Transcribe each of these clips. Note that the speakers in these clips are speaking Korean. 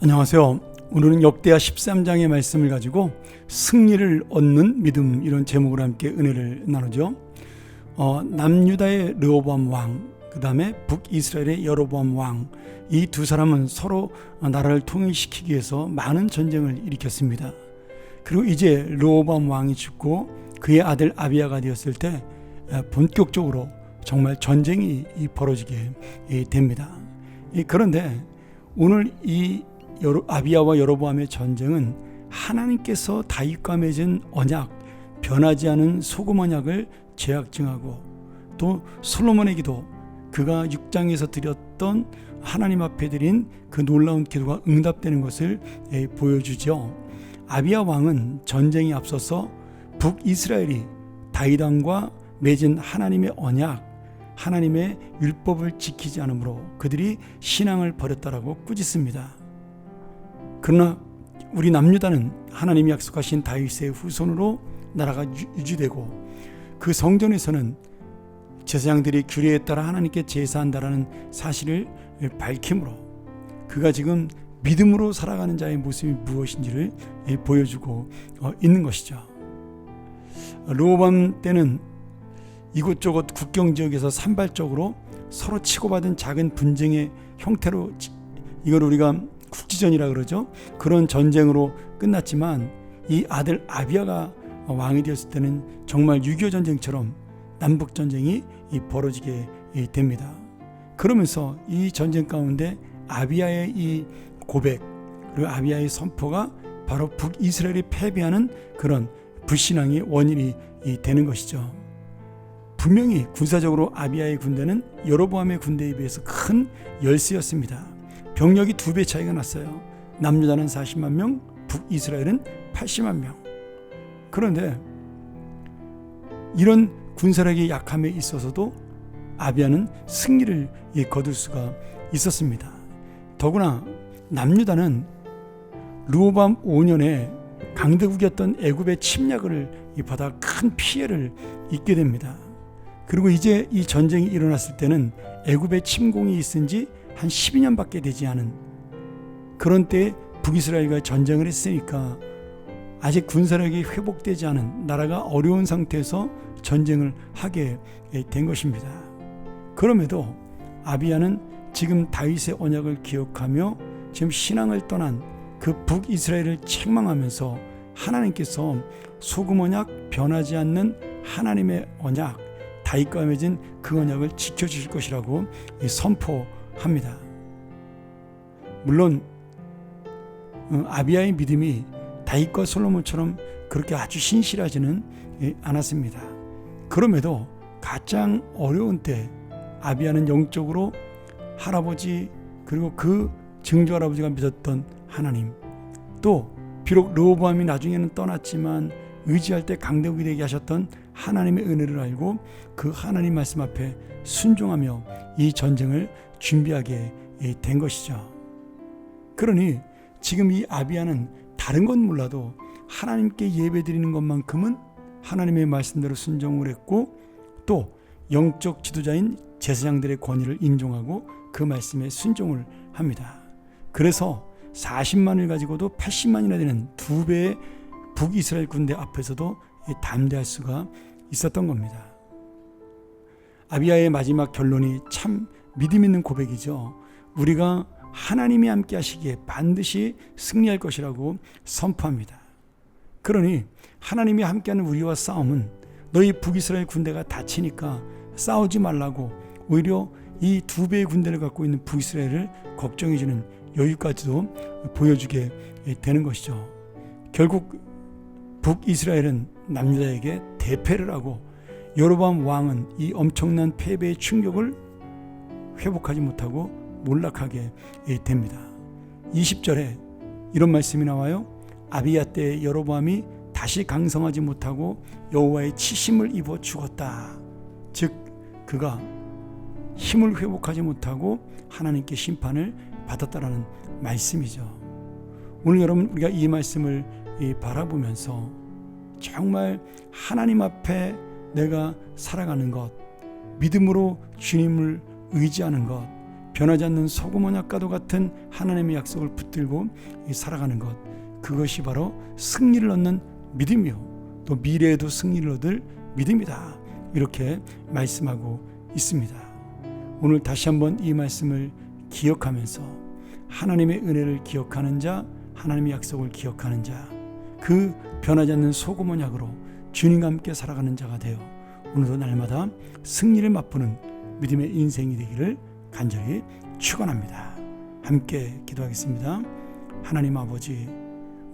안녕하세요. 오늘은 역대하 13장의 말씀을 가지고 승리를 얻는 믿음, 이런 제목으로 함께 은혜를 나누죠. 남유다의 르호보암 왕, 그 다음에 북이스라엘의 여로보암 왕, 이 두 사람은 서로 나라를 통일시키기 위해서 많은 전쟁을 일으켰습니다. 그리고 이제 르호보암 왕이 죽고 그의 아들 아비야가 되었을 때 본격적으로 정말 전쟁이 벌어지게 됩니다. 그런데 오늘 이 아비야와 여로보암의 전쟁은 하나님께서 다윗과 맺은 언약, 변하지 않은 소금 언약을 재확증하고, 또 솔로몬의 기도, 그가 6장에서 드렸던 하나님 앞에 드린 그 놀라운 기도가 응답되는 것을 보여주죠. 아비야 왕은 전쟁에 앞서서 북이스라엘이 다윗 왕과 맺은 하나님의 언약, 하나님의 율법을 지키지 않으므로 그들이 신앙을 버렸다라고 꾸짖습니다. 그러나 우리 남유다는 하나님이 약속하신 다윗의 후손으로 나라가 유지되고, 그 성전에서는 제사장들이 규례에 따라 하나님께 제사한다라는 사실을 밝힘으로 그가 지금 믿음으로 살아가는 자의 모습이 무엇인지를 보여주고 있는 것이죠. 르호보암 때는 이곳저곳 국경지역에서 산발적으로 서로 치고받은 작은 분쟁의 형태로, 이걸 우리가 국지전이라 그러죠. 그런 전쟁으로 끝났지만 이 아들 아비야가 왕이 되었을 때는 정말 6.25 전쟁처럼 남북전쟁이 벌어지게 됩니다. 그러면서 이 전쟁 가운데 아비야의 이 고백, 그리고 아비야의 선포가 바로 북이스라엘이 패배하는 그런 불신앙의 원인이 되는 것이죠. 분명히 군사적으로 아비야의 군대는 여로보암의 군대에 비해서 큰 열세였습니다. 병력이 2배 차이가 났어요. 남유다는 40만 명, 북이스라엘은 80만 명. 그런데 이런 군사력의 약함에 있어서도 아비야는 승리를 거둘 수가 있었습니다. 더구나 남유다는 르호보암 5년에 강대국이었던 애굽의 침략을 받아 큰 피해를 입게 됩니다. 그리고 이제 이 전쟁이 일어났을 때는 애굽의 침공이 있은 지 한 12년밖에 되지 않은 그런 때에 북이스라엘과 전쟁을 했으니까 아직 군사력이 회복되지 않은 나라가 어려운 상태에서 전쟁을 하게 된 것입니다. 그럼에도 아비야는 지금 다윗의 언약을 기억하며 지금 신앙을 떠난 그 북이스라엘을 책망하면서 하나님께서 소금 언약, 변하지 않는 하나님의 언약, 다윗과 맺은 그 언약을 지켜주실 것이라고 선포합니다. 물론 아비야의 믿음이 다윗과 솔로몬처럼 그렇게 아주 신실하지는 않았습니다. 그럼에도 가장 어려운 때 아비야는 영적으로 할아버지, 그리고 그 증조 할아버지가 믿었던 하나님, 또 비록 르호보암이 나중에는 떠났지만 의지할 때 강대국이 되게 하셨던 하나님의 은혜를 알고 그 하나님 말씀 앞에 순종하며 이 전쟁을 준비하게 된 것이죠. 그러니 지금 이 아비야는 다른 건 몰라도 하나님께 예배드리는 것만큼은 하나님의 말씀대로 순종을 했고, 또 영적 지도자인 제사장들의 권위를 인정하고 그 말씀에 순종을 합니다. 그래서 40만을 가지고도 80만이나 되는 2배의 북이스라엘 군대 앞에서도 담대할 수가 있었던 겁니다. 아비야의 마지막 결론이 참 믿음 있는 고백이죠. 우리가 하나님이 함께 하시기에 반드시 승리할 것이라고 선포합니다. 그러니 하나님이 함께하는 우리와 싸움은 너희 북이스라엘 군대가 다치니까 싸우지 말라고 오히려 이 2배의 군대를 갖고 있는 북이스라엘을 걱정해주는 여유까지도 보여주게 되는 것이죠. 결국 북이스라엘은 남유다에게 대패를 하고 여로보암 왕은 이 엄청난 패배의 충격을 회복하지 못하고 몰락하게 됩니다. 20절에 이런 말씀이 나와요. 아비야 때 여로보암이 다시 강성하지 못하고 여호와의 치심을 입어 죽었다. 즉 그가 힘을 회복하지 못하고 하나님께 심판을 받았다라는 말씀이죠. 오늘 여러분, 우리가 이 말씀을 바라보면서 정말 하나님 앞에 내가 살아가는 것, 믿음으로 주님을 의지하는 것, 변하지 않는 소금 언약과도 같은 하나님의 약속을 붙들고 살아가는 것, 그것이 바로 승리를 얻는 믿음이요, 또 미래에도 승리를 얻을 믿음이다, 이렇게 말씀하고 있습니다. 오늘 다시 한번 이 말씀을 기억하면서 하나님의 은혜를 기억하는 자, 하나님의 약속을 기억하는 자, 그 변하지 않는 소금 언약으로 주님과 함께 살아가는 자가 되어 오늘도 날마다 승리를 맛보는 믿음의 인생이 되기를 간절히 축원합니다. 함께 기도하겠습니다. 하나님 아버지,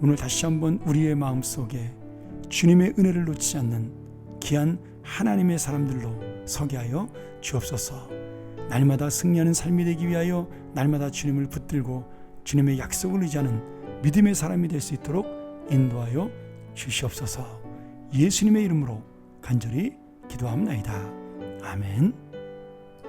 오늘 다시 한번 우리의 마음속에 주님의 은혜를 놓치지 않는 귀한 하나님의 사람들로 서게 하여 주옵소서. 날마다 승리하는 삶이 되기 위하여 날마다 주님을 붙들고 주님의 약속을 의지하는 믿음의 사람이 될 수 있도록 인도하여 주시옵소서. 예수님의 이름으로 간절히 기도합나이다. 아멘.